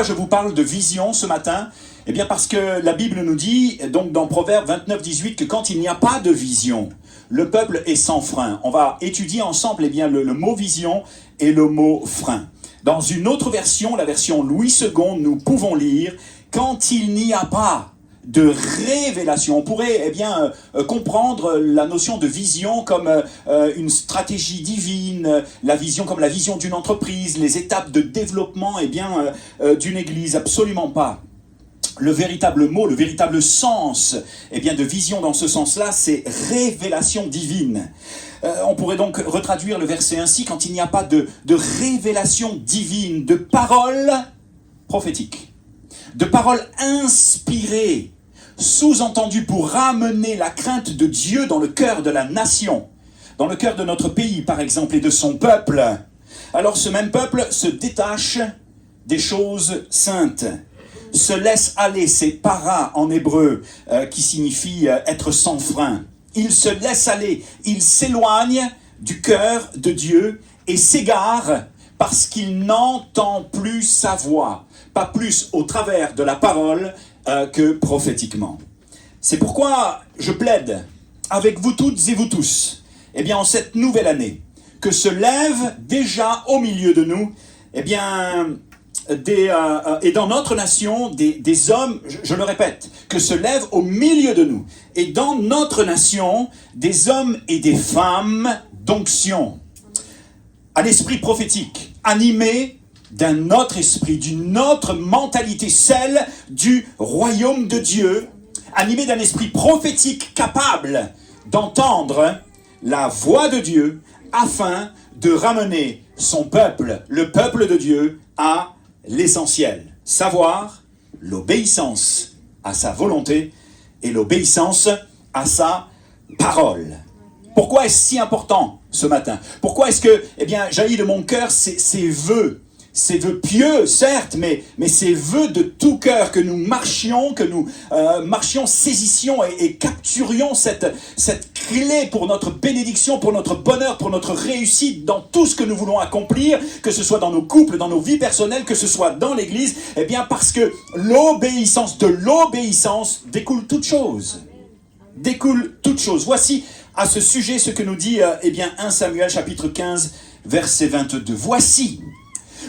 pourquoi je vous parle de vision ce matin? Eh bien parce que la Bible nous dit, donc dans Proverbe 29, 18, que quand il n'y a pas de vision, le peuple est sans frein. On va étudier ensemble le mot vision et le mot frein. Dans une autre version, la version Louis II, nous pouvons lire « Quand il n'y a pas de révélation ». On pourrait comprendre la notion de vision comme une stratégie divine, la vision comme la vision d'une entreprise, les étapes de développement d'une église. Absolument pas. Le véritable mot, le véritable sens de vision dans ce sens-là, c'est révélation divine. On pourrait donc retraduire le verset ainsi: quand il n'y a pas de révélation divine, de paroles prophétiques, de paroles inspirées, sous-entendues pour ramener la crainte de Dieu dans le cœur de la nation, dans le cœur de notre pays par exemple et de son peuple, alors ce même peuple se détache des choses saintes, se laisse aller, c'est para en hébreu, qui signifie être sans frein. Il se laisse aller, il s'éloigne du cœur de Dieu et s'égare parce qu'il n'entend plus sa voix, pas plus au travers de la parole que prophétiquement. C'est pourquoi je plaide avec vous toutes et vous tous, en cette nouvelle année, que se lève déjà au milieu de nous, et dans notre nation, des hommes, je le répète, que se lèvent au milieu de nous, et dans notre nation, des hommes et des femmes d'onction, à l'esprit prophétique, animés d'un autre esprit, d'une autre mentalité, celle du royaume de Dieu, animés d'un esprit prophétique capable d'entendre la voix de Dieu, afin de ramener son peuple, le peuple de Dieu, à l'essentiel, savoir l'obéissance à sa volonté et l'obéissance à sa parole. Pourquoi est-ce si important ce matin? Pourquoi est-ce que, jaillit de mon cœur ces vœux pieux, certes, mais ces vœux de tout cœur, que nous marchions, saisissions et capturions cette clé pour notre bénédiction, pour notre bonheur, pour notre réussite dans tout ce que nous voulons accomplir, que ce soit dans nos couples, dans nos vies personnelles, que ce soit dans l'église, parce que de l'obéissance découle toute chose. Découle toute chose. Voici à ce sujet ce que nous dit 1 Samuel chapitre 15 verset 22. Voici,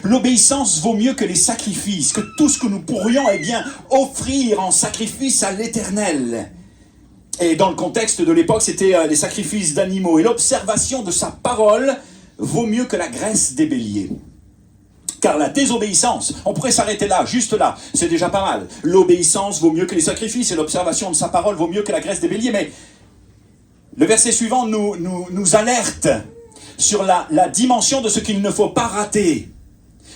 l'obéissance vaut mieux que les sacrifices, que tout ce que nous pourrions offrir en sacrifice à l'Éternel. Et dans le contexte de l'époque, c'était les sacrifices d'animaux. Et l'observation de sa parole vaut mieux que la graisse des béliers. Car la désobéissance, on pourrait s'arrêter là, juste là, c'est déjà pas mal. L'obéissance vaut mieux que les sacrifices et l'observation de sa parole vaut mieux que la graisse des béliers. Mais le verset suivant nous alerte sur la dimension de ce qu'il ne faut pas rater.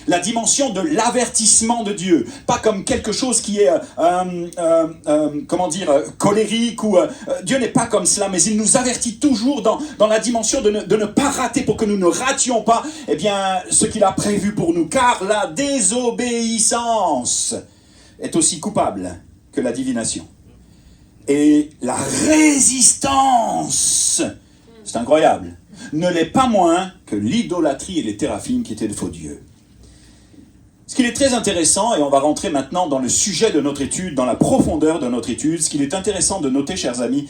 La dimension de l'avertissement de Dieu, pas comme quelque chose qui est, colérique, ou Dieu n'est pas comme cela, mais il nous avertit toujours dans la dimension de ne pas rater, pour que nous ne rations pas ce qu'il a prévu pour nous, car la désobéissance est aussi coupable que la divination. Et la résistance, c'est incroyable, ne l'est pas moins que l'idolâtrie et les téraphim qui étaient de faux dieux. Ce qu'il est très intéressant, et on va rentrer maintenant dans le sujet de notre étude, dans la profondeur de notre étude, ce qu'il est intéressant de noter, chers amis,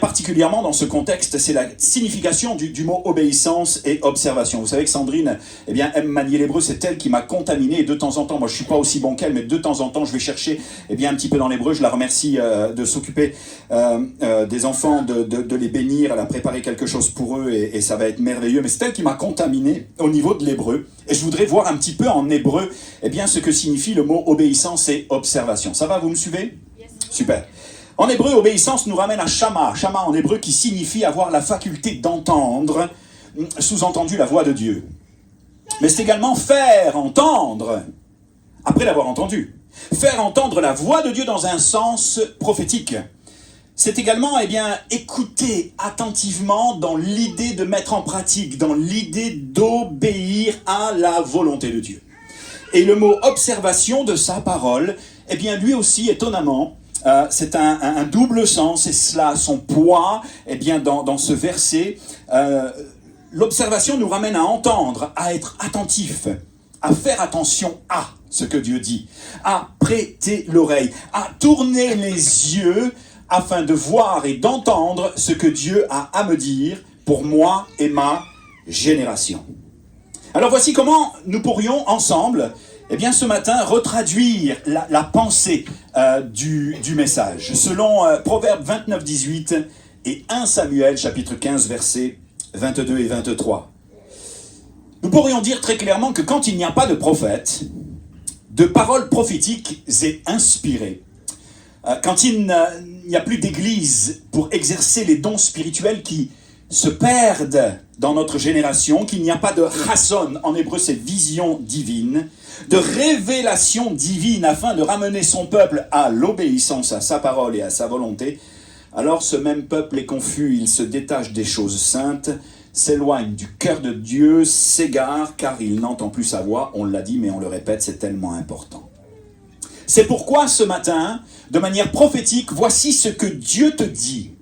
particulièrement dans ce contexte, c'est la signification du mot obéissance et observation. Vous savez que Sandrine, aime manier l'hébreu, c'est elle qui m'a contaminé, et de temps en temps, moi je suis pas aussi bon qu'elle, mais de temps en temps, je vais chercher, un petit peu dans l'hébreu. Je la remercie de s'occuper des enfants, de les bénir. Elle a préparé quelque chose pour eux, et ça va être merveilleux, mais c'est elle qui m'a contaminé au niveau de l'hébreu. Et je voudrais voir un petit peu en hébreu, ce que signifie le mot obéissance et observation. Ça va, vous me suivez? Yes. Super. En hébreu, obéissance nous ramène à shama. Shama en hébreu qui signifie avoir la faculté d'entendre, sous-entendu la voix de Dieu. Mais c'est également faire entendre, après l'avoir entendu. Faire entendre la voix de Dieu dans un sens prophétique. C'est également, écouter attentivement dans l'idée de mettre en pratique, dans l'idée d'obéir à la volonté de Dieu. Et le mot observation de sa parole, lui aussi, étonnamment, c'est un double sens, et cela a son poids dans ce verset. L'observation nous ramène à entendre, à être attentif à faire attention à ce que Dieu dit, à prêter l'oreille, à tourner les yeux afin de voir et d'entendre ce que Dieu a à me dire pour moi et ma génération. Alors voici comment nous pourrions ensemble, ce matin, retraduire la pensée du message, selon Proverbe 29, 18 et 1 Samuel, chapitre 15, versets 22 et 23. Nous pourrions dire très clairement que quand il n'y a pas de prophète, de paroles prophétiques et inspirées, quand il n'y a plus d'église pour exercer les dons spirituels qui se perdent dans notre génération, qu'il n'y a pas de chasson, en hébreu c'est vision divine, de révélation divine afin de ramener son peuple à l'obéissance à sa parole et à sa volonté, alors ce même peuple est confus, il se détache des choses saintes, s'éloigne du cœur de Dieu, s'égare car il n'entend plus sa voix, on l'a dit mais on le répète, c'est tellement important. C'est pourquoi ce matin, de manière prophétique, voici ce que Dieu te dit.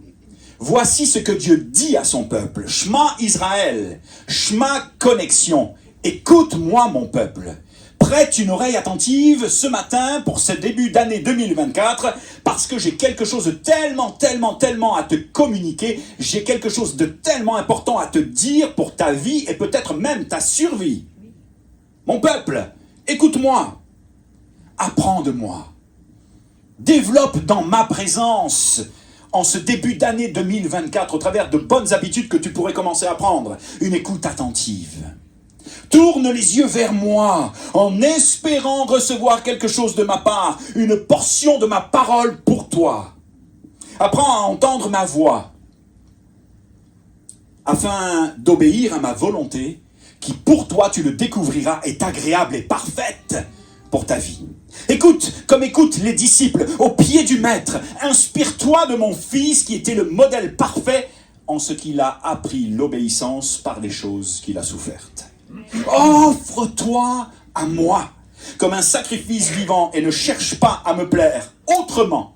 Voici ce que Dieu dit à son peuple. Shema Israël, Shema Connexion. Écoute-moi mon peuple. Prête une oreille attentive ce matin pour ce début d'année 2024 parce que j'ai quelque chose de tellement à te communiquer. J'ai quelque chose de tellement important à te dire pour ta vie et peut-être même ta survie. Mon peuple, écoute-moi. Apprends de moi. Développe dans ma présence en ce début d'année 2024 au travers de bonnes habitudes que tu pourrais commencer à prendre. Une écoute attentive. Tourne les yeux vers moi en espérant recevoir quelque chose de ma part, une portion de ma parole pour toi. Apprends à entendre ma voix afin d'obéir à ma volonté qui pour toi, tu le découvriras, est agréable et parfaite pour ta vie. Écoute, comme écoutent les disciples, au pied du maître. Inspire-toi de mon fils qui était le modèle parfait en ce qu'il a appris l'obéissance par les choses qu'il a souffertes. Offre-toi à moi comme un sacrifice vivant et ne cherche pas à me plaire autrement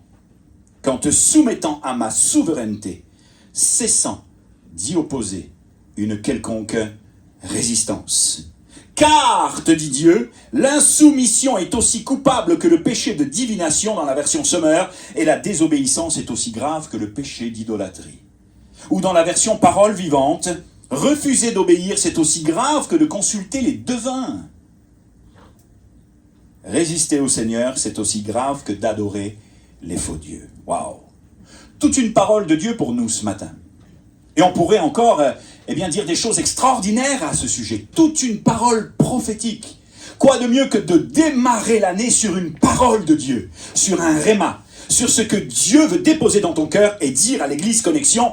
qu'en te soumettant à ma souveraineté, cessant d'y opposer une quelconque résistance. Car, te dit Dieu, l'insoumission est aussi coupable que le péché de divination dans la version Sommer, et la désobéissance est aussi grave que le péché d'idolâtrie. Ou dans la version Parole vivante, refuser d'obéir, c'est aussi grave que de consulter les devins. Résister au Seigneur, c'est aussi grave que d'adorer les faux dieux. Waouh! Toute une parole de Dieu pour nous ce matin. Et on pourrait encore dire des choses extraordinaires à ce sujet. Toute une parole prophétique. Quoi de mieux que de démarrer l'année sur une parole de Dieu, sur un réma, sur ce que Dieu veut déposer dans ton cœur et dire à l'Église Connexion,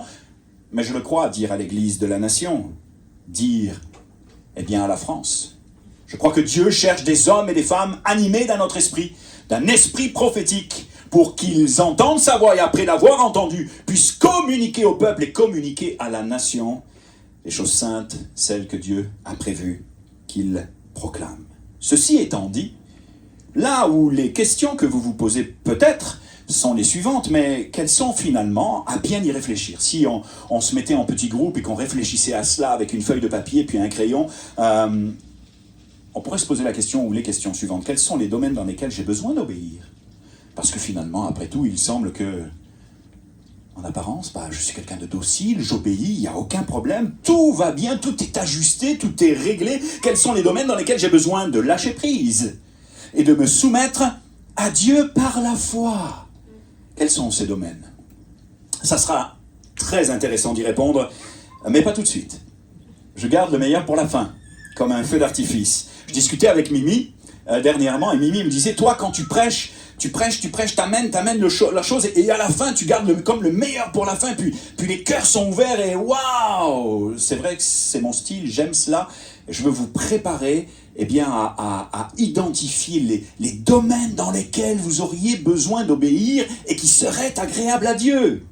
mais je le crois, dire à l'Église de la Nation, dire à la France. Je crois que Dieu cherche des hommes et des femmes animés d'un autre esprit, d'un esprit prophétique, pour qu'ils entendent sa voix et après l'avoir entendue, puissent communiquer au peuple et communiquer à la nation les choses saintes, celles que Dieu a prévues qu'il proclame. Ceci étant dit, là où les questions que vous vous posez peut-être sont les suivantes, mais quelles sont finalement, à bien y réfléchir. Si on se mettait en petits groupes et qu'on réfléchissait à cela avec une feuille de papier puis un crayon, on pourrait se poser la question ou les questions suivantes. Quels sont les domaines dans lesquels j'ai besoin d'obéir ? Parce que finalement, après tout, il semble que, en apparence, je suis quelqu'un de docile, j'obéis, il n'y a aucun problème, tout va bien, tout est ajusté, tout est réglé. Quels sont les domaines dans lesquels j'ai besoin de lâcher prise et de me soumettre à Dieu par la foi? Quels sont ces domaines? Ça sera très intéressant d'y répondre, mais pas tout de suite. Je garde le meilleur pour la fin, comme un feu d'artifice. Je discutais avec Mimi dernièrement, et Mimi me disait, toi, quand tu prêches, t'amènes la chose, et à la fin, tu gardes comme le meilleur pour la fin, puis les cœurs sont ouverts, et waouh! C'est vrai que c'est mon style, j'aime cela. Je veux vous préparer à identifier les domaines dans lesquels vous auriez besoin d'obéir et qui seraient agréables à Dieu.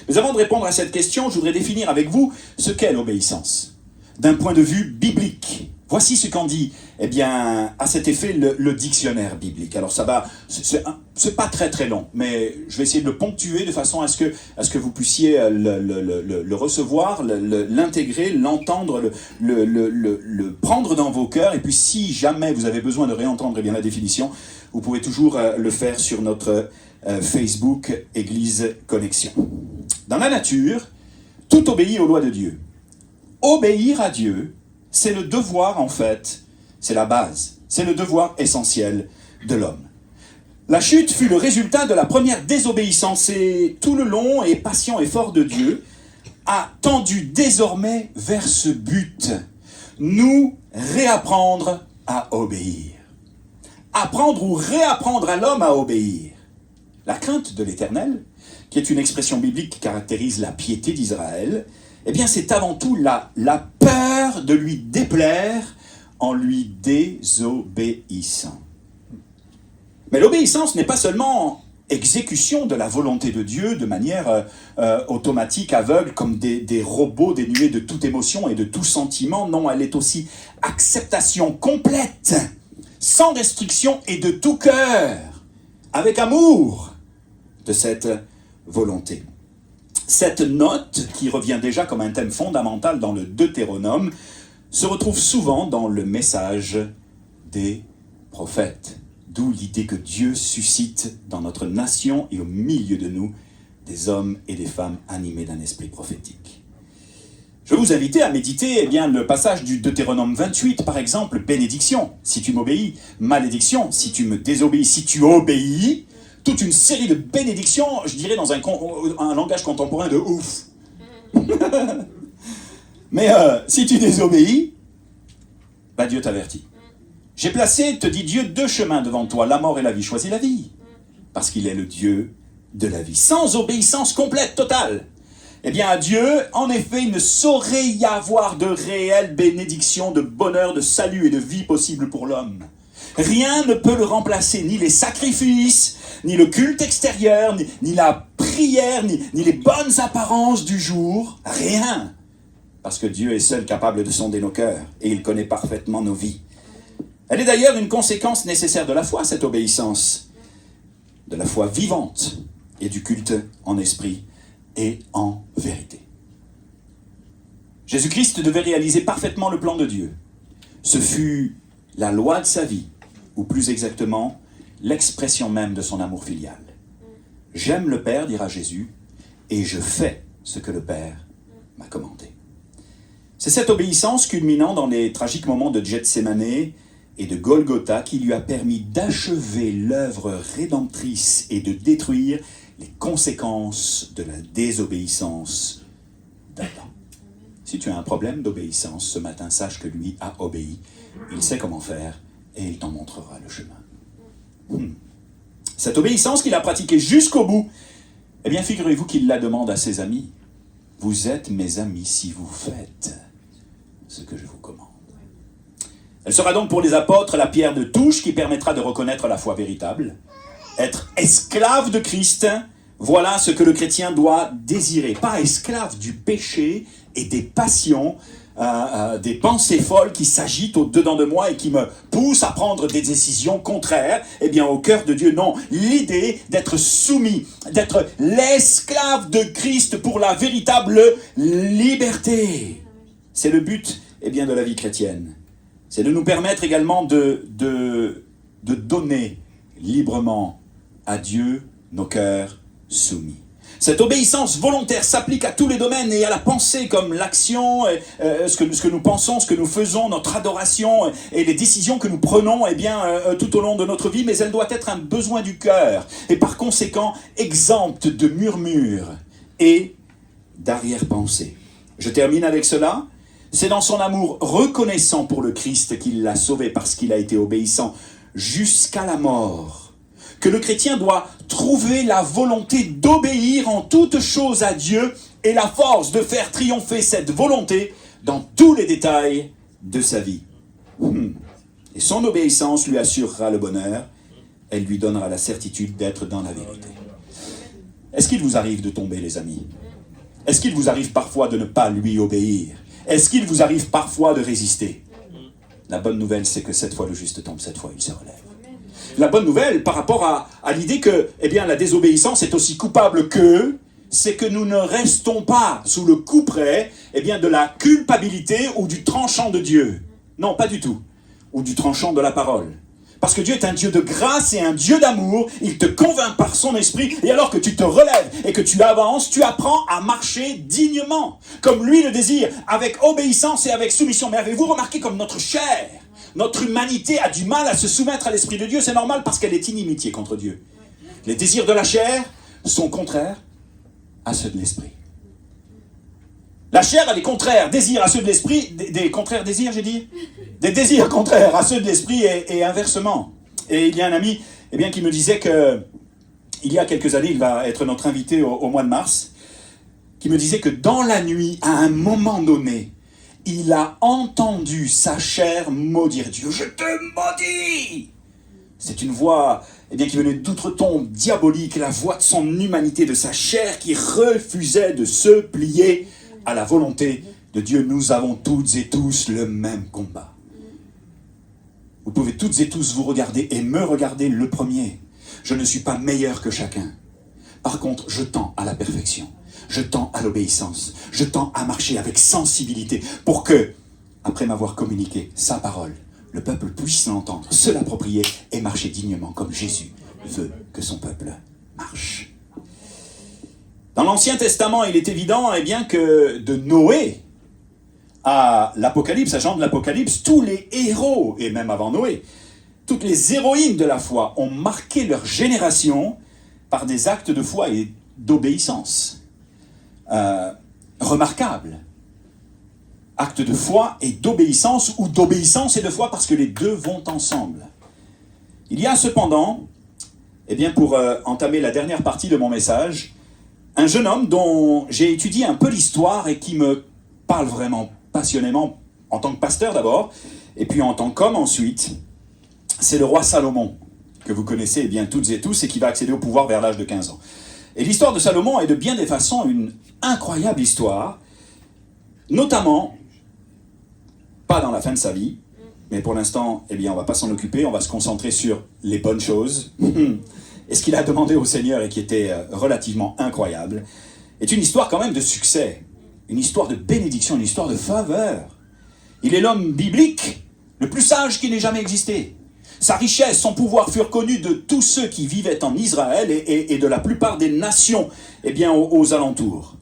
Mais avant de répondre à cette question, je voudrais définir avec vous ce qu'est l'obéissance. d'un point de vue biblique. Voici ce qu'en dit, eh bien, à cet effet, le dictionnaire biblique. Alors ça va, c'est pas très très long, mais je vais essayer de le ponctuer de façon à ce que vous puissiez le recevoir, l'intégrer, l'entendre, le prendre dans vos cœurs. Et puis si jamais vous avez besoin de réentendre eh bien, la définition, vous pouvez toujours le faire sur notre Facebook Église Connexion. Dans la nature, tout obéit aux lois de Dieu. Obéir à Dieu, c'est le devoir en fait, c'est la base, c'est le devoir essentiel de l'homme. La chute fut le résultat de la première désobéissance et tout le long et patient effort de Dieu a tendu désormais vers ce but, nous réapprendre à obéir. Apprendre ou réapprendre à l'homme à obéir. La crainte de l'Éternel, qui est une expression biblique qui caractérise la piété d'Israël, eh bien c'est avant tout la peur de lui déplaire en lui désobéissant. Mais l'obéissance n'est pas seulement exécution de la volonté de Dieu de manière automatique, aveugle, comme des robots dénués de toute émotion et de tout sentiment. Non, elle est aussi acceptation complète, sans restriction et de tout cœur, avec amour de cette volonté. Cette note, qui revient déjà comme un thème fondamental dans le Deutéronome, se retrouve souvent dans le message des prophètes. D'où l'idée que Dieu suscite dans notre nation et au milieu de nous des hommes et des femmes animés d'un esprit prophétique. Je vais vous inviter à méditer le passage du Deutéronome 28, par exemple, bénédiction, si tu m'obéis, malédiction, si tu me désobéis, si tu obéis, toute une série de bénédictions, je dirais dans un langage contemporain de ouf. Mais si tu désobéis, Dieu t'avertit. J'ai placé, te dit Dieu, 2 chemins devant toi, la mort et la vie. Choisis la vie, parce qu'il est le Dieu de la vie. Sans obéissance complète, totale. Eh bien, à Dieu, en effet, il ne saurait y avoir de réelle bénédiction, de bonheur, de salut et de vie possible pour l'homme. Rien ne peut le remplacer, ni les sacrifices, ni le culte extérieur, ni la prière, ni les bonnes apparences du jour. Rien. Parce que Dieu est seul capable de sonder nos cœurs, et il connaît parfaitement nos vies. Elle est d'ailleurs une conséquence nécessaire de la foi, cette obéissance, de la foi vivante et du culte en esprit et en vérité. Jésus-Christ devait réaliser parfaitement le plan de Dieu. Ce fut la loi de sa vie, ou plus exactement, l'expression même de son amour filial. J'aime le Père, dira Jésus, et je fais ce que le Père m'a commandé. C'est cette obéissance culminant dans les tragiques moments de Gethsémane et de Golgotha qui lui a permis d'achever l'œuvre rédemptrice et de détruire les conséquences de la désobéissance d'Adam. Si tu as un problème d'obéissance ce matin, sache que lui a obéi. Il sait comment faire et il t'en montrera le chemin. Cette obéissance qu'il a pratiquée jusqu'au bout, eh bien figurez-vous qu'il la demande à ses amis. Vous êtes mes amis si vous faites ce que je vous commande. Elle sera donc pour les apôtres la pierre de touche qui permettra de reconnaître la foi véritable. Être esclave de Christ, voilà ce que le chrétien doit désirer. Pas esclave du péché et des passions, des pensées folles qui s'agitent au-dedans de moi et qui me poussent à prendre des décisions contraires au cœur de Dieu. Non, l'idée d'être soumis, d'être l'esclave de Christ pour la véritable liberté. C'est le but de la vie chrétienne. C'est de nous permettre également de donner librement à Dieu nos cœurs soumis. Cette obéissance volontaire s'applique à tous les domaines et à la pensée comme l'action, ce que nous pensons, ce que nous faisons, notre adoration et les décisions que nous prenons tout au long de notre vie, mais elle doit être un besoin du cœur et par conséquent exempte de murmures et d'arrière-pensée. Je termine avec cela. C'est dans son amour reconnaissant pour le Christ qu'il l'a sauvé parce qu'il a été obéissant jusqu'à la mort, que le chrétien doit trouver la volonté d'obéir en toutes choses à Dieu et la force de faire triompher cette volonté dans tous les détails de sa vie. Et son obéissance lui assurera le bonheur, elle lui donnera la certitude d'être dans la vérité. Est-ce qu'il vous arrive de tomber, les amis? Est-ce qu'il vous arrive parfois de ne pas lui obéir? Est-ce qu'il vous arrive parfois de résister? La bonne nouvelle, c'est que cette fois le juste tombe, cette fois il se relève. La bonne nouvelle par rapport à l'idée que eh bien, la désobéissance est aussi coupable que, c'est que nous ne restons pas sous le couperet eh bien, de la culpabilité ou du tranchant de Dieu. Non, pas du tout. Ou du tranchant de la parole. Parce que Dieu est un Dieu de grâce et un Dieu d'amour. Il te convainc par son esprit. Et alors que tu te relèves et que tu avances, tu apprends à marcher dignement. Comme lui le désire, avec obéissance et avec soumission. Mais avez-vous remarqué comme notre chair, notre humanité a du mal à se soumettre à l'esprit de Dieu? C'est normal parce qu'elle est inimitié contre Dieu. Les désirs de la chair sont contraires à ceux de l'esprit. La chair a des contraires désirs à ceux de l'esprit, des contraires désirs, j'ai dit? Des désirs contraires à ceux de l'esprit et inversement. Et il y a un ami eh bien, qui me disait que, il y a quelques années, il va être notre invité au mois de mars, qui me disait que dans la nuit, à un moment donné, il a entendu sa chair maudire Dieu. Je te maudis! C'est une voix eh bien, qui venait d'outre-tombe diabolique, la voix de son humanité, de sa chair qui refusait de se plier à la volonté de Dieu. Nous avons toutes et tous le même combat. Vous pouvez toutes et tous vous regarder et me regarder le premier. Je ne suis pas meilleur que chacun. Par contre, je tends à la perfection. Je tends à l'obéissance. Je tends à marcher avec sensibilité pour que, après m'avoir communiqué sa parole, le peuple puisse l'entendre, se l'approprier et marcher dignement comme Jésus veut que son peuple marche. Dans l'Ancien Testament, il est évident eh bien, que de Noé à l'Apocalypse, à Jean de l'Apocalypse, tous les héros, et même avant Noé, toutes les héroïnes de la foi ont marqué leur génération par des actes de foi et d'obéissance. Remarquables. Actes de foi et d'obéissance, ou d'obéissance et de foi, parce que les deux vont ensemble. Il y a cependant, eh bien pour entamer la dernière partie de mon message, un jeune homme dont j'ai étudié un peu l'histoire et qui me parle vraiment passionnément en tant que pasteur d'abord, et puis en tant qu'homme ensuite. C'est le roi Salomon, que vous connaissez eh bien toutes et tous, et qui va accéder au pouvoir vers l'âge de 15 ans. Et l'histoire de Salomon est de bien des façons une incroyable histoire, notamment, pas dans la fin de sa vie, mais pour l'instant, eh bien, on ne va pas s'en occuper, on va se concentrer sur les bonnes choses. Et ce qu'il a demandé au Seigneur, et qui était relativement incroyable, est une histoire quand même de succès, une histoire de bénédiction, une histoire de faveur. Il est l'homme biblique le plus sage qui n'ait jamais existé. Sa richesse, son pouvoir furent connus de tous ceux qui vivaient en Israël et de la plupart des nations eh bien, aux alentours.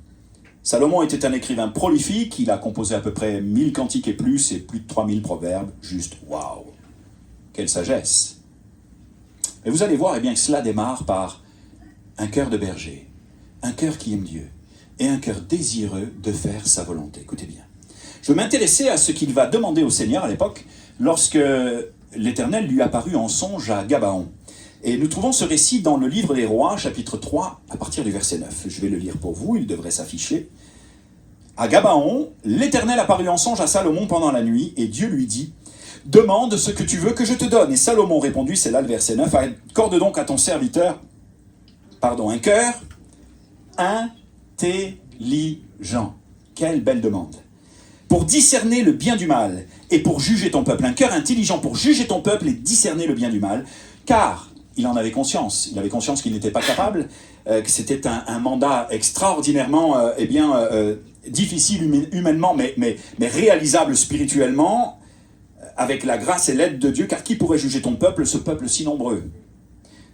Salomon était un écrivain prolifique, il a composé à peu près 1000 cantiques et plus de 3000 proverbes. Juste waouh! Quelle sagesse! Et vous allez voir eh bien, que cela démarre par un cœur de berger, un cœur qui aime Dieu et un cœur désireux de faire sa volonté. Écoutez bien. Je veux m'intéresser à ce qu'il va demander au Seigneur à l'époque lorsque l'Éternel lui apparut en songe à Gabaon. Et nous trouvons ce récit dans le livre des Rois, chapitre 3, à partir du verset 9. Je vais le lire pour vous, il devrait s'afficher. À Gabaon, l'Éternel apparut en songe à Salomon pendant la nuit, et Dieu lui dit « Demande ce que tu veux que je te donne. » Et Salomon répondit, c'est là le verset 9, « Accorde donc à ton serviteur un cœur intelligent. » Quelle belle demande. Pour discerner le bien du mal et pour juger ton peuple. Un cœur intelligent pour juger ton peuple et discerner le bien du mal. Car il en avait conscience. Il avait conscience qu'il n'était pas capable, que c'était un mandat extraordinairement difficile humainement, mais réalisable spirituellement, avec la grâce et l'aide de Dieu. Car qui pourrait juger ton peuple, ce peuple si nombreux?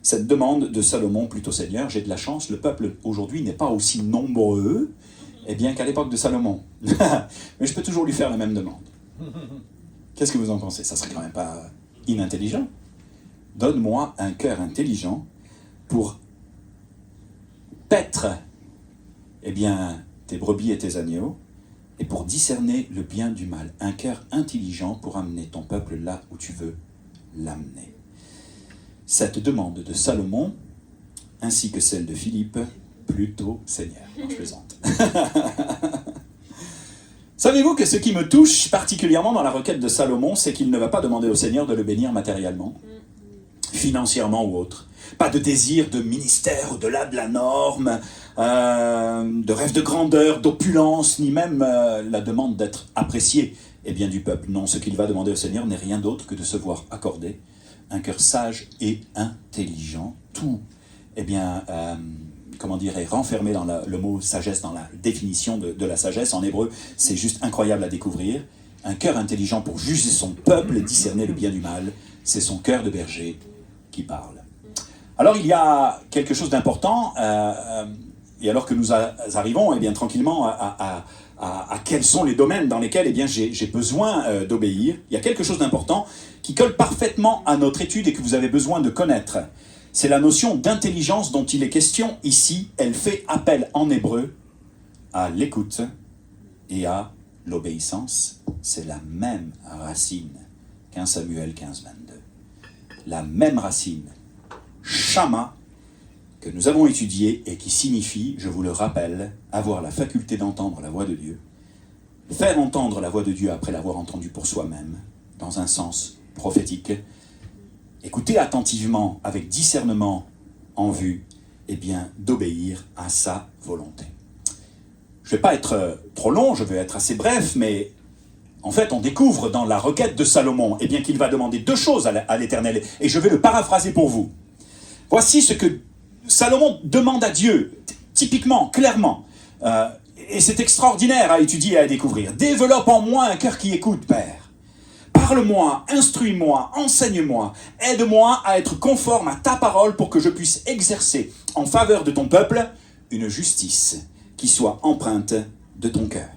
Cette demande de Salomon, plutôt Seigneur, j'ai de la chance, le peuple aujourd'hui n'est pas aussi nombreux eh bien, qu'à l'époque de Salomon. Mais je peux toujours lui faire la même demande. Qu'est-ce que vous en pensez? Ça serait quand même pas inintelligent. Donne-moi un cœur intelligent pour paître eh bien, tes brebis et tes agneaux, et pour discerner le bien du mal. Un cœur intelligent pour amener ton peuple là où tu veux l'amener. Cette demande de Salomon, ainsi que celle de Philippe, plutôt Seigneur. Non, je plaisante. Savez-vous que ce qui me touche particulièrement dans la requête de Salomon, c'est qu'il ne va pas demander au Seigneur de le bénir matériellement, financièrement ou autre. Pas de désir de ministère au-delà de la norme, de rêve de grandeur, d'opulence, ni même la demande d'être apprécié du peuple. Non, ce qu'il va demander au Seigneur n'est rien d'autre que de se voir accorder un cœur sage et intelligent. Tout, est renfermé dans le mot sagesse, dans la définition de la sagesse. En hébreu, c'est juste incroyable à découvrir. Un cœur intelligent pour juger son peuple et discerner le bien du mal, c'est son cœur de berger qui parle. Alors il y a quelque chose d'important, et alors que nous arrivons tranquillement à quels sont les domaines dans lesquels j'ai besoin d'obéir, il y a quelque chose d'important qui colle parfaitement à notre étude et que vous avez besoin de connaître. C'est la notion d'intelligence dont il est question ici. Elle fait appel en hébreu à l'écoute et à l'obéissance. C'est la même racine qu'un Samuel 15, 22. La même racine, shama, que nous avons étudiée et qui signifie, je vous le rappelle, avoir la faculté d'entendre la voix de Dieu, faire entendre la voix de Dieu après l'avoir entendue pour soi-même, dans un sens prophétique, écouter attentivement, avec discernement en vue, d'obéir à sa volonté. Je ne vais pas être trop long, je vais être assez bref, mais en fait, on découvre dans la requête de Salomon qu'il va demander deux choses à l'Éternel, et je vais le paraphraser pour vous. Voici ce que Salomon demande à Dieu, typiquement, clairement, et c'est extraordinaire à étudier et à découvrir. « Développe en moi un cœur qui écoute, Père. Parle-moi, instruis-moi, enseigne-moi, aide-moi à être conforme à ta parole pour que je puisse exercer en faveur de ton peuple une justice qui soit empreinte de ton cœur.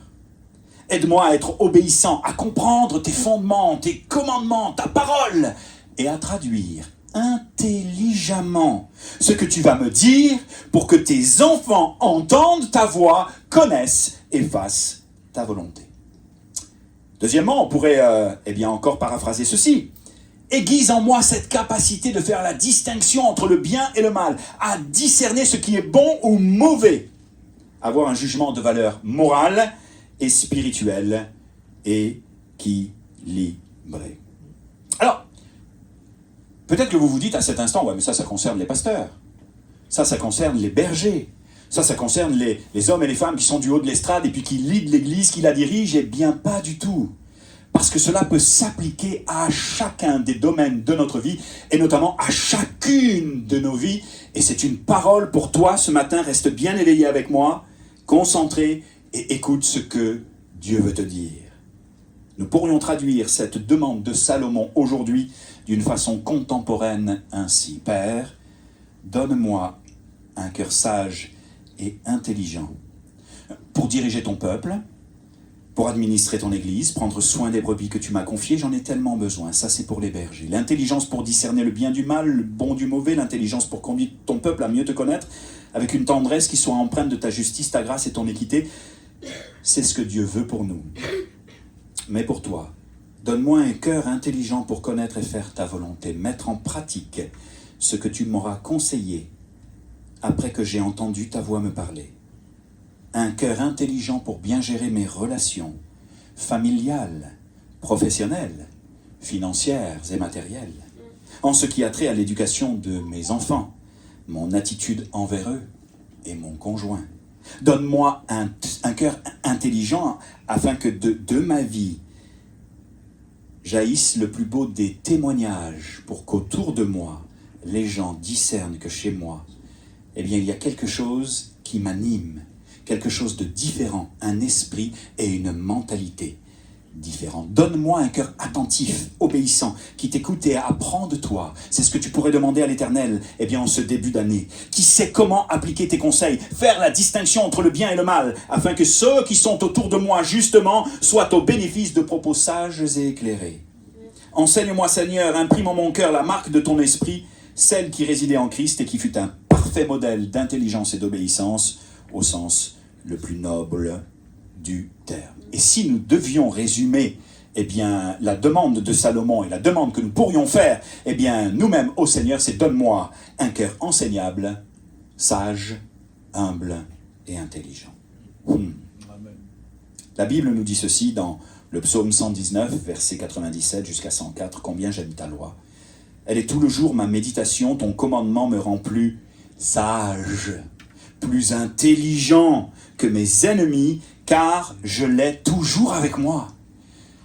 Aide-moi à être obéissant, à comprendre tes fondements, tes commandements, ta parole, et à traduire intelligemment ce que tu vas me dire pour que tes enfants entendent ta voix, connaissent et fassent ta volonté. » Deuxièmement, on pourrait encore paraphraser ceci. Aiguise en moi cette capacité de faire la distinction entre le bien et le mal, à discerner ce qui est bon ou mauvais, avoir un jugement de valeur morale et spirituelle équilibré. Alors, peut-être que vous vous dites à cet instant, ouais, mais ça concerne les pasteurs, ça concerne les bergers, ça concerne les hommes et les femmes qui sont du haut de l'estrade et puis qui leadent l'église, qui la dirigent. Eh bien, pas du tout. Parce que cela peut s'appliquer à chacun des domaines de notre vie et notamment à chacune de nos vies. Et c'est une parole pour toi ce matin. Reste bien éveillé avec moi, concentré et écoute ce que Dieu veut te dire. Nous pourrions traduire cette demande de Salomon aujourd'hui d'une façon contemporaine ainsi. Père, donne-moi un cœur sage et intelligent pour diriger ton peuple, pour administrer ton église, prendre soin des brebis que tu m'as confiées. J'en ai tellement besoin. Ça, c'est pour les bergers. L'intelligence pour discerner le bien du mal, le bon du mauvais, l'intelligence pour conduire ton peuple à mieux te connaître, avec une tendresse qui soit empreinte de ta justice, ta grâce et ton équité. C'est ce que Dieu veut pour nous. Mais pour toi, donne-moi un cœur intelligent pour connaître et faire ta volonté, mettre en pratique ce que tu m'auras conseillé après que j'ai entendu ta voix me parler. Un cœur intelligent pour bien gérer mes relations familiales, professionnelles, financières et matérielles, en ce qui a trait à l'éducation de mes enfants, mon attitude envers eux et mon conjoint. Donne-moi un cœur intelligent afin que de ma vie jaillisse le plus beau des témoignages pour qu'autour de moi, les gens discernent que chez moi, il y a quelque chose qui m'anime, quelque chose de différent, un esprit et une mentalité différente. Donne-moi un cœur attentif, obéissant, qui t'écoute et apprend de toi. C'est ce que tu pourrais demander à l'Éternel, en ce début d'année. Qui sait comment appliquer tes conseils, faire la distinction entre le bien et le mal, afin que ceux qui sont autour de moi, justement, soient au bénéfice de propos sages et éclairés. Enseigne-moi, Seigneur, imprime en mon cœur la marque de ton esprit, celle qui résidait en Christ et qui fut un parfait modèle d'intelligence et d'obéissance, au sens le plus noble du terme. Et si nous devions résumer la demande de Salomon et la demande que nous pourrions faire nous-mêmes au Seigneur, c'est donne-moi un cœur enseignable, sage, humble et intelligent. La Bible nous dit ceci dans le psaume 119, verset 97 jusqu'à 104, « Combien j'aime ta loi. Elle est tout le jour ma méditation, ton commandement me rend plus sage. plus intelligent que mes ennemis, car je l'ai toujours avec moi.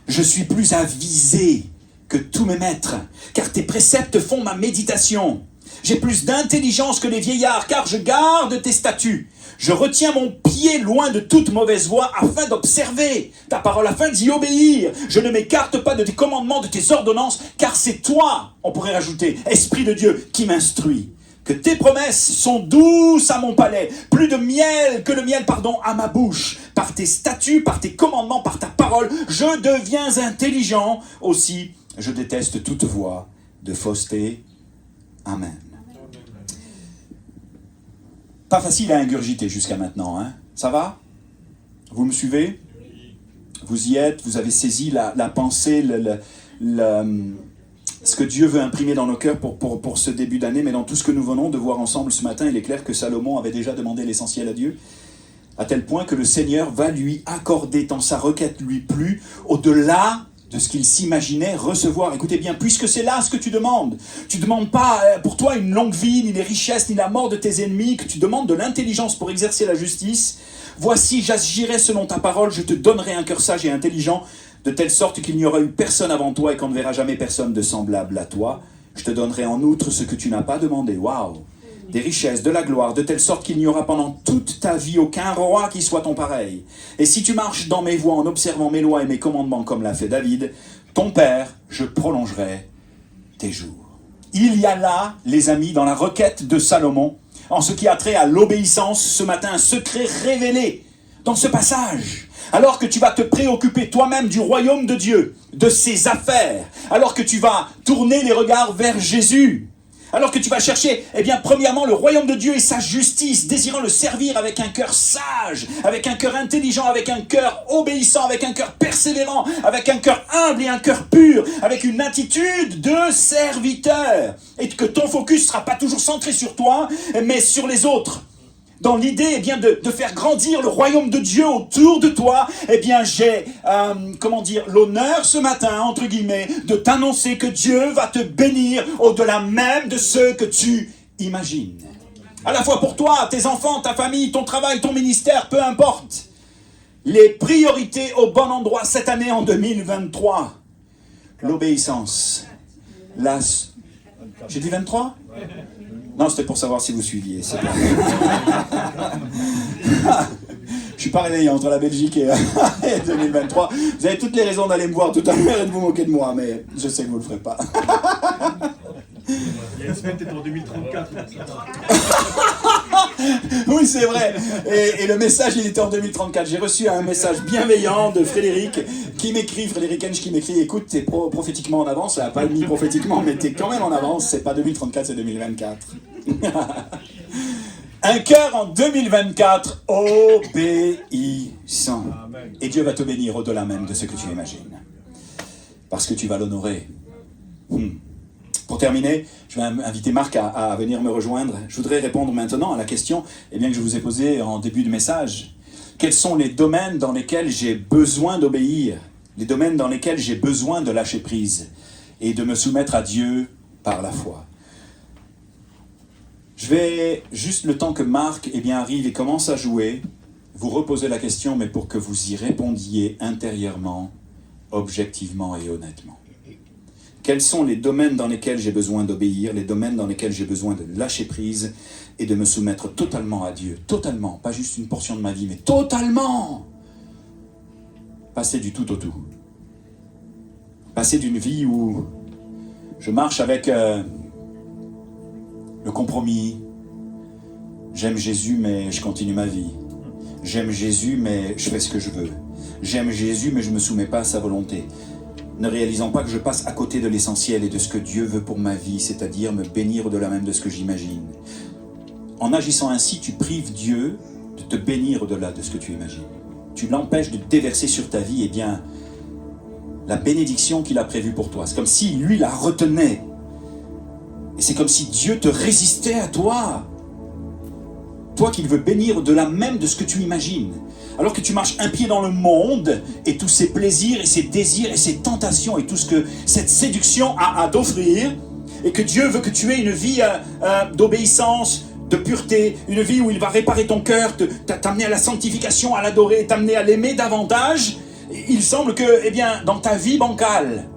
Je suis plus avisé que tous mes maîtres, car tes préceptes font ma méditation. J'ai plus d'intelligence que les vieillards, car je garde tes statuts. Je retiens mon pied loin de toute mauvaise voie afin d'observer ta parole, afin d'y obéir. Je ne m'écarte pas de tes commandements, de tes ordonnances, car c'est toi, on pourrait rajouter, Esprit de Dieu, qui m'instruit. Que tes promesses sont douces à mon palais, plus de miel que le miel, à ma bouche. Par tes statuts, par tes commandements, par ta parole, je deviens intelligent. Aussi, je déteste toute voie de fausseté. Amen. Pas facile à ingurgiter jusqu'à maintenant, hein? Ça va? Vous me suivez? Vous y êtes, vous avez saisi la pensée, ce que Dieu veut imprimer dans nos cœurs pour ce début d'année, mais dans tout ce que nous venons de voir ensemble ce matin, il est clair que Salomon avait déjà demandé l'essentiel à Dieu, à tel point que le Seigneur va lui accorder, tant sa requête lui plut, au-delà de ce qu'il s'imaginait recevoir. Écoutez bien, puisque c'est là ce que tu demandes pas pour toi une longue vie, ni les richesses, ni la mort de tes ennemis, que tu demandes de l'intelligence pour exercer la justice. Voici, j'agirai selon ta parole, je te donnerai un cœur sage et intelligent, de telle sorte qu'il n'y aura eu personne avant toi et qu'on ne verra jamais personne de semblable à toi. Je te donnerai en outre ce que tu n'as pas demandé. Waouh! Des richesses, de la gloire, de telle sorte qu'il n'y aura pendant toute ta vie aucun roi qui soit ton pareil. Et si tu marches dans mes voies en observant mes lois et mes commandements comme l'a fait David, ton père, je prolongerai tes jours. Il y a là, les amis, dans la requête de Salomon, en ce qui a trait à l'obéissance, ce matin, un secret révélé dans ce passage. Alors que tu vas te préoccuper toi-même du royaume de Dieu, de ses affaires, alors que tu vas tourner les regards vers Jésus, alors que tu vas chercher, premièrement, le royaume de Dieu et sa justice, désirant le servir avec un cœur sage, avec un cœur intelligent, avec un cœur obéissant, avec un cœur persévérant, avec un cœur humble et un cœur pur, avec une attitude de serviteur. Et que ton focus ne sera pas toujours centré sur toi, mais sur les autres. Dans l'idée de faire grandir le royaume de Dieu autour de toi, j'ai l'honneur ce matin, entre guillemets, de t'annoncer que Dieu va te bénir au-delà même de ce que tu imagines. À la fois pour toi, tes enfants, ta famille, ton travail, ton ministère, peu importe. Les priorités au bon endroit cette année en 2023. L'obéissance. J'ai dit 23 ? Non, c'était pour savoir si vous suiviez. C'est pas... Je suis pas réveillé entre la Belgique et 2023. Vous avez toutes les raisons d'aller me voir tout à l'heure et de vous moquer de moi, mais je sais que vous le ferez pas. La semaine est en 2034. Oui, c'est vrai. Et le message, il était en 2034. J'ai reçu un message bienveillant de Frédéric Hensch qui m'écrit, écoute, t'es prophétiquement en avance. Elle n'a pas mis prophétiquement, mais t'es quand même en avance. C'est pas 2034, c'est 2024. Un cœur en 2024 obéissant. Et Dieu va te bénir au-delà même de ce que tu imagines. Parce que tu vas l'honorer. Pour terminer, je vais inviter Marc à venir me rejoindre. Je voudrais répondre maintenant à la question que je vous ai posée en début de message. Quels sont les domaines dans lesquels j'ai besoin d'obéir? Les domaines dans lesquels j'ai besoin de lâcher prise et de me soumettre à Dieu par la foi. Je vais, juste le temps que Marc arrive et commence à jouer, vous reposer la question, mais pour que vous y répondiez intérieurement, objectivement et honnêtement. Quels sont les domaines dans lesquels j'ai besoin d'obéir, les domaines dans lesquels j'ai besoin de lâcher prise et de me soumettre totalement à Dieu, totalement, pas juste une portion de ma vie, mais totalement. Passer du tout au tout. Passer d'une vie où je marche avec le compromis. J'aime Jésus, mais je continue ma vie. J'aime Jésus, mais je fais ce que je veux. J'aime Jésus, mais je ne me soumets pas à sa volonté. Ne réalisant pas que je passe à côté de l'essentiel et de ce que Dieu veut pour ma vie, c'est-à-dire me bénir au-delà même de ce que j'imagine. En agissant ainsi, tu prives Dieu de te bénir au-delà de ce que tu imagines. Tu l'empêches de déverser sur ta vie, la bénédiction qu'il a prévue pour toi. C'est comme si lui la retenait. Et c'est comme si Dieu te résistait à toi. Toi qu'il veut bénir au-delà même de ce que tu imagines. Alors que tu marches un pied dans le monde et tous ses plaisirs et ses désirs et ses tentations et tout ce que cette séduction a à t'offrir, et que Dieu veut que tu aies une vie d'obéissance, de pureté, une vie où il va réparer ton cœur, t'amener à la sanctification, à l'adorer, t'amener à l'aimer davantage. Il semble que, eh bien, dans ta vie bancale,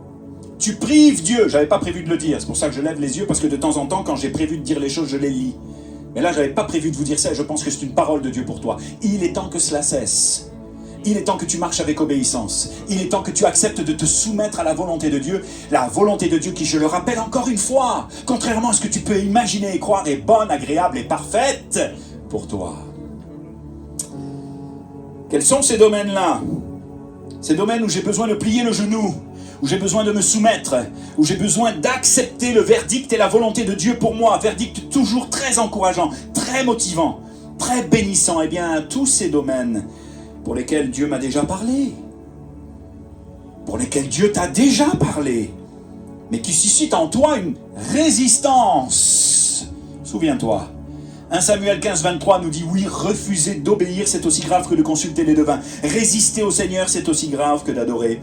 tu prives Dieu. J'avais pas prévu de le dire, c'est pour ça que je lève les yeux, parce que de temps en temps, quand j'ai prévu de dire les choses, je les lis. Mais là, j'avais pas prévu de vous dire ça, et je pense que c'est une parole de Dieu pour toi. Il est temps que cela cesse. Il est temps que tu marches avec obéissance. Il est temps que tu acceptes de te soumettre à la volonté de Dieu. La volonté de Dieu qui, je le rappelle encore une fois, contrairement à ce que tu peux imaginer et croire, est bonne, agréable et parfaite pour toi. Quels sont ces domaines-là? Ces domaines où j'ai besoin de plier le genou, où j'ai besoin de me soumettre, où j'ai besoin d'accepter le verdict et la volonté de Dieu pour moi. Verdict toujours très encourageant, très motivant, très bénissant. Eh bien, tous ces domaines pour lesquels Dieu m'a déjà parlé, pour lesquels Dieu t'a déjà parlé, mais qui suscitent en toi une résistance. Souviens-toi, 1 Samuel 15, 23 nous dit, oui, refuser d'obéir, c'est aussi grave que de consulter les devins. Résister au Seigneur, c'est aussi grave que d'adorer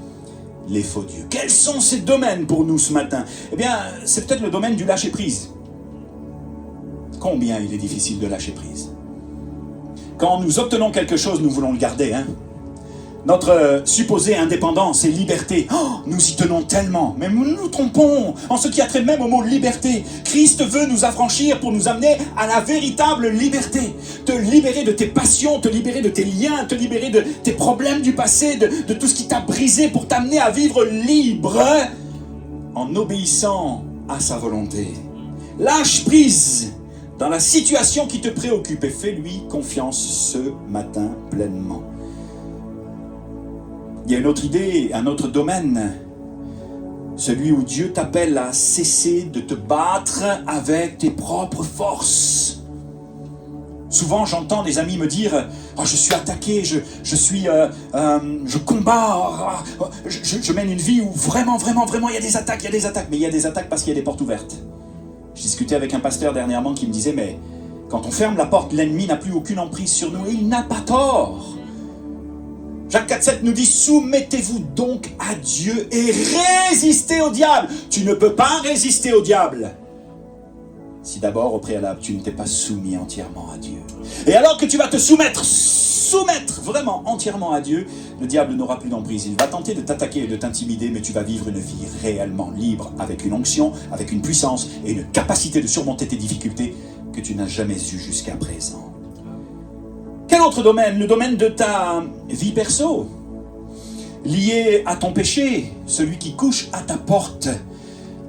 les faux dieux. Quels sont ces domaines pour nous ce matin? Eh bien, c'est peut-être le domaine du lâcher-prise. Combien il est difficile de lâcher prise. Quand nous obtenons quelque chose, nous voulons le garder. Notre supposée indépendance et liberté, nous y tenons tellement. Mais nous nous trompons en ce qui a trait même au mot liberté. Christ veut nous affranchir pour nous amener à la véritable liberté. Te libérer de tes passions, te libérer de tes liens, te libérer de tes problèmes du passé, de tout ce qui t'a brisé pour t'amener à vivre libre en obéissant à sa volonté. Lâche prise dans la situation qui te préoccupe et fais-lui confiance ce matin pleinement. Il y a une autre idée, un autre domaine, celui où Dieu t'appelle à cesser de te battre avec tes propres forces. Souvent, j'entends des amis me dire « Oh, je suis attaqué, je combats, je mène une vie où vraiment, il y a des attaques, mais il y a des attaques parce qu'il y a des portes ouvertes. » Je discutais avec un pasteur dernièrement qui me disait « Mais quand on ferme la porte, l'ennemi n'a plus aucune emprise sur nous et il n'a pas tort. » Jacques 4,7 nous dit « Soumettez-vous donc à Dieu et résistez au diable. » Tu ne peux pas résister au diable si d'abord, au préalable, tu ne t'es pas soumis entièrement à Dieu. Et alors que tu vas te soumettre vraiment entièrement à Dieu, le diable n'aura plus d'emprise. Il va tenter de t'attaquer et de t'intimider, mais tu vas vivre une vie réellement libre, avec une onction, avec une puissance et une capacité de surmonter tes difficultés que tu n'as jamais eues jusqu'à présent. Quel autre domaine? Le domaine de ta vie perso, lié à ton péché, celui qui couche à ta porte,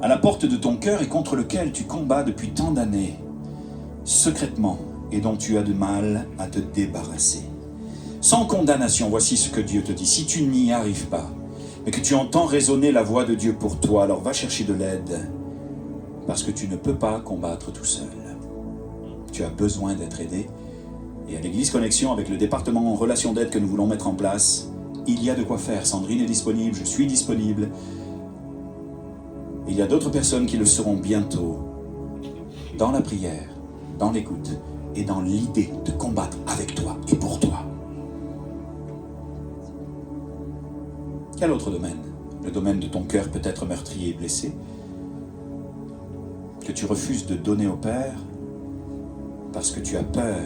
à la porte de ton cœur et contre lequel tu combats depuis tant d'années, secrètement, et dont tu as du mal à te débarrasser. Sans condamnation, voici ce que Dieu te dit. Si tu n'y arrives pas, mais que tu entends résonner la voix de Dieu pour toi, alors va chercher de l'aide, parce que tu ne peux pas combattre tout seul. Tu as besoin d'être aidé. Et à l'Église Connexion, avec le département en relation d'aide que nous voulons mettre en place, il y a de quoi faire. Sandrine est disponible, je suis disponible. Il y a d'autres personnes qui le seront bientôt, dans la prière, dans l'écoute et dans l'idée de combattre avec toi et pour toi. Quel autre domaine? Le domaine de ton cœur peut-être meurtri et blessé, que tu refuses de donner au Père parce que tu as peur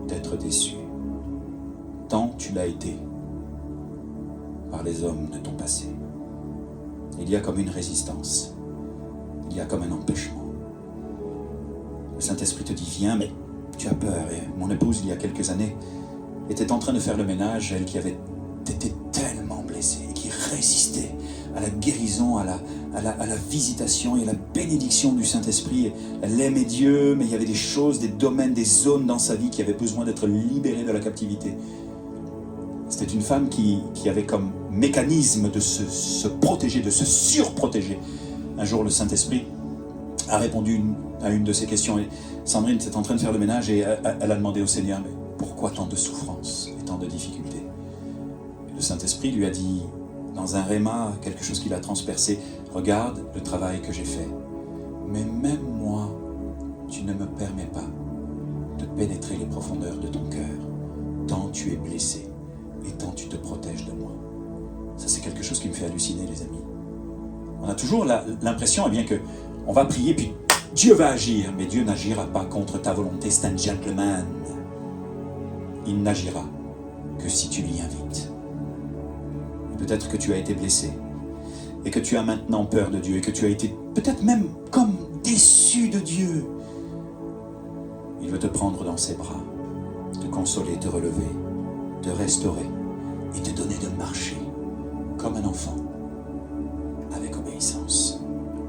d'être déçu. Tant tu l'as été par les hommes de ton passé. Il y a comme une résistance, il y a comme un empêchement. Le Saint-Esprit te dit « Viens », mais tu as peur. Et mon épouse, il y a quelques années, était en train de faire le ménage, elle qui avait été tellement blessée et qui résistait à la guérison, à la visitation et à la bénédiction du Saint-Esprit. Elle aimait Dieu, mais il y avait des choses, des domaines, des zones dans sa vie qui avaient besoin d'être libérées de la captivité. C'était une femme qui avait comme mécanisme de se protéger, de se surprotéger. Un jour, le Saint-Esprit a répondu à une de ces questions. Et Sandrine était en train de faire le ménage et elle a demandé au Seigneur, mais pourquoi tant de souffrances et tant de difficultés? Et le Saint-Esprit lui a dit, dans un réma, quelque chose qui l'a transpercé, regarde le travail que j'ai fait. Mais même moi, tu ne me permets pas de pénétrer les profondeurs de ton cœur, tant tu es blessé. Et tant tu te protèges de moi. Ça, c'est quelque chose qui me fait halluciner, les amis. On a toujours l'impression, eh bien, qu'on va prier, puis Dieu va agir, mais Dieu n'agira pas contre ta volonté, c'est un gentleman. Il n'agira que si tu l'y invites. Peut-être que tu as été blessé et que tu as maintenant peur de Dieu et que tu as été peut-être même comme déçu de Dieu. Il veut te prendre dans ses bras, te consoler, te relever, te restaurer et te donner de marcher comme un enfant avec obéissance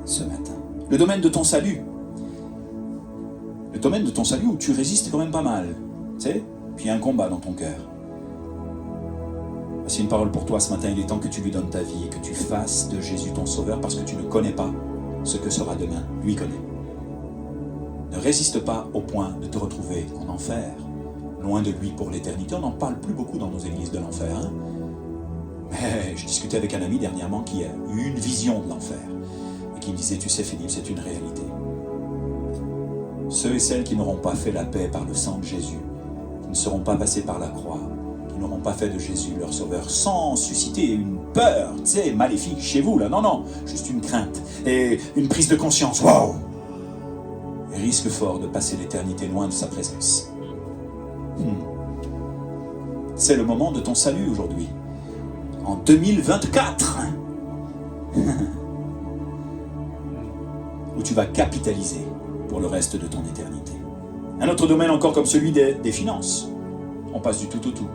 ce matin. Le domaine de ton salut. Le domaine de ton salut où tu résistes quand même pas mal. Tu sais, puis il y a un combat dans ton cœur. Voici une parole pour toi ce matin. Il est temps que tu lui donnes ta vie et que tu fasses de Jésus ton sauveur parce que tu ne connais pas ce que sera demain. Lui connaît. Ne résiste pas au point de te retrouver en enfer, loin de lui pour l'éternité. On n'en parle plus beaucoup dans nos églises de l'enfer. Hein? Mais je discutais avec un ami dernièrement qui a eu une vision de l'enfer et qui me disait, tu sais Philippe, c'est une réalité. Ceux et celles qui n'auront pas fait la paix par le sang de Jésus, qui ne seront pas passés par la croix, qui n'auront pas fait de Jésus leur sauveur, sans susciter une peur, tu sais, maléfique chez vous, là, non, juste une crainte et une prise de conscience, waouh, et risque fort de passer l'éternité loin de sa présence. C'est le moment de ton salut aujourd'hui, en 2024, où tu vas capitaliser pour le reste de ton éternité. Un autre domaine encore comme celui des finances. On passe du tout au tout.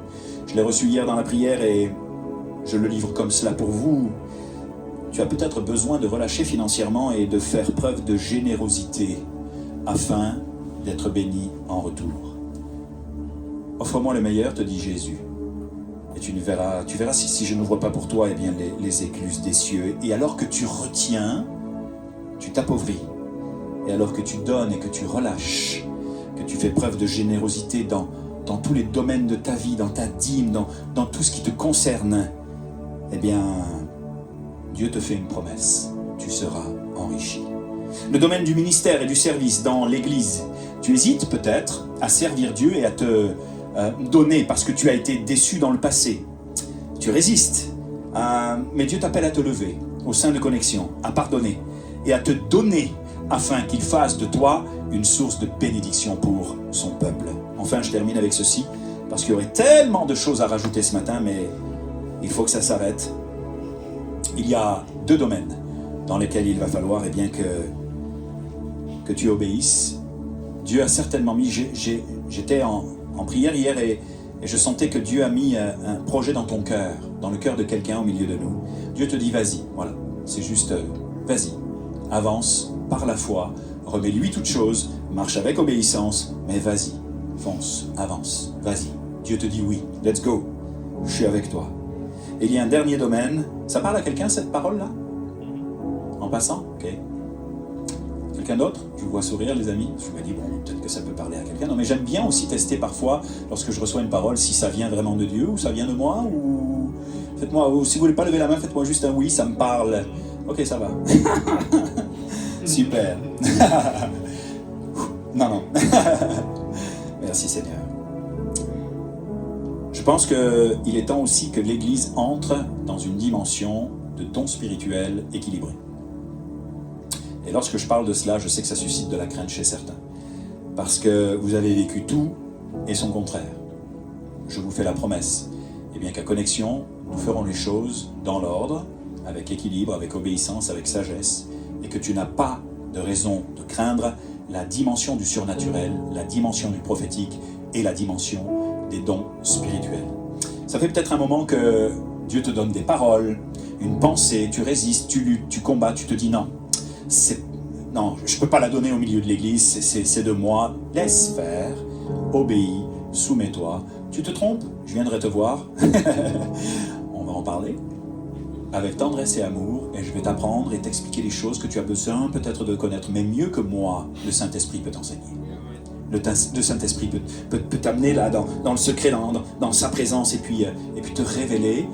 Je l'ai reçu hier dans la prière et je le livre comme cela pour vous. Tu as peut-être besoin de relâcher financièrement et de faire preuve de générosité afin d'être béni en retour. Offre-moi le meilleur, te dit Jésus. Et tu verras si je n'ouvre pas pour toi eh bien, les écluses des cieux. Et alors que tu retiens, tu t'appauvris. Et alors que tu donnes et que tu relâches, que tu fais preuve de générosité dans tous les domaines de ta vie, dans ta dîme, dans tout ce qui te concerne, eh bien, Dieu te fait une promesse, tu seras enrichi. Le domaine du ministère et du service dans l'Église, tu hésites peut-être à servir Dieu et à te donner parce que tu as été déçu dans le passé. Tu résistes, mais Dieu t'appelle à te lever au sein de Connexion, à pardonner et à te donner afin qu'il fasse de toi une source de bénédiction pour son peuple. Enfin, je termine avec ceci, parce qu'il y aurait tellement de choses à rajouter ce matin, mais il faut que ça s'arrête. Il y a deux domaines dans lesquels il va falloir eh bien, que tu obéisses. Dieu a certainement mis... J'étais en prière hier et je sentais que Dieu a mis un projet dans ton cœur, dans le cœur de quelqu'un au milieu de nous. Dieu te dit, vas-y, voilà, c'est juste, vas-y, avance par la foi, remets-lui toutes choses, marche avec obéissance, mais vas-y, fonce, avance, vas-y. Dieu te dit oui, let's go, je suis avec toi. Et il y a un dernier domaine, ça parle à quelqu'un cette parole-là? En passant? Ok. Quelqu'un d'autre? Je vous vois sourire les amis. Je me dis bon, peut-être que ça peut parler à quelqu'un. Non mais j'aime bien aussi tester parfois, lorsque je reçois une parole, si ça vient vraiment de Dieu, ou ça vient de moi, ou... Faites-moi, ou si vous voulez pas lever la main, faites-moi juste un oui, ça me parle. Ok, ça va. Super. Non. Merci Seigneur. Je pense qu'il est temps aussi que l'Église entre dans une dimension de don spirituel équilibré. Et lorsque je parle de cela, je sais que ça suscite de la crainte chez certains. Parce que vous avez vécu tout et son contraire. Je vous fais la promesse. Eh bien qu'à Connexion, nous ferons les choses dans l'ordre, avec équilibre, avec obéissance, avec sagesse, et que tu n'as pas de raison de craindre la dimension du surnaturel, la dimension du prophétique et la dimension des dons spirituels. Ça fait peut-être un moment que Dieu te donne des paroles, une pensée, tu résistes, tu luttes, tu combats, tu te dis non, je ne peux pas la donner au milieu de l'Église, c'est de moi, laisse faire, obéis, soumets-toi. Tu te trompes, je viendrai te voir, on va en parler, avec tendresse et amour, et je vais t'apprendre et t'expliquer les choses que tu as besoin peut-être de connaître, mais mieux que moi, le Saint-Esprit peut t'enseigner. Le Saint-Esprit peut t'amener là dans le secret, dans sa présence, et puis te révéler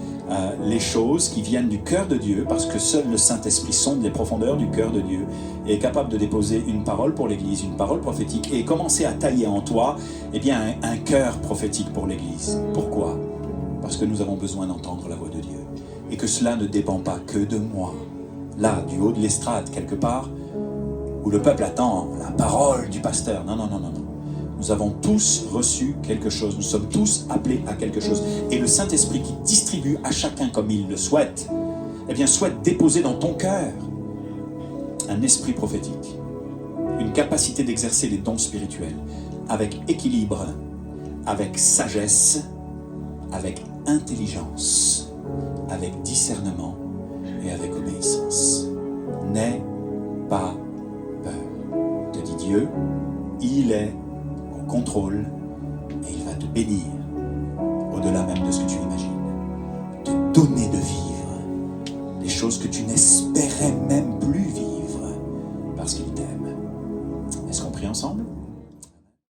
les choses qui viennent du cœur de Dieu, parce que seul le Saint-Esprit sonde les profondeurs du cœur de Dieu et est capable de déposer une parole pour l'Église, une parole prophétique, et commencer à tailler en toi eh bien, un cœur prophétique pour l'Église. Pourquoi? Parce que nous avons besoin d'entendre la voix de Dieu, et que cela ne dépend pas que de moi. Là, du haut de l'estrade, quelque part, où le peuple attend la parole du pasteur. Non, non, non, non, non. Nous avons tous reçu quelque chose. Nous sommes tous appelés à quelque chose. Et le Saint-Esprit qui distribue à chacun comme il le souhaite, eh bien, souhaite déposer dans ton cœur un esprit prophétique, une capacité d'exercer les dons spirituels avec équilibre, avec sagesse, avec intelligence, avec discernement et avec obéissance. N'aie pas peur, te dit Dieu, il est au contrôle et il va te bénir au-delà même de ce que tu imagines, te donner de vivre les choses que tu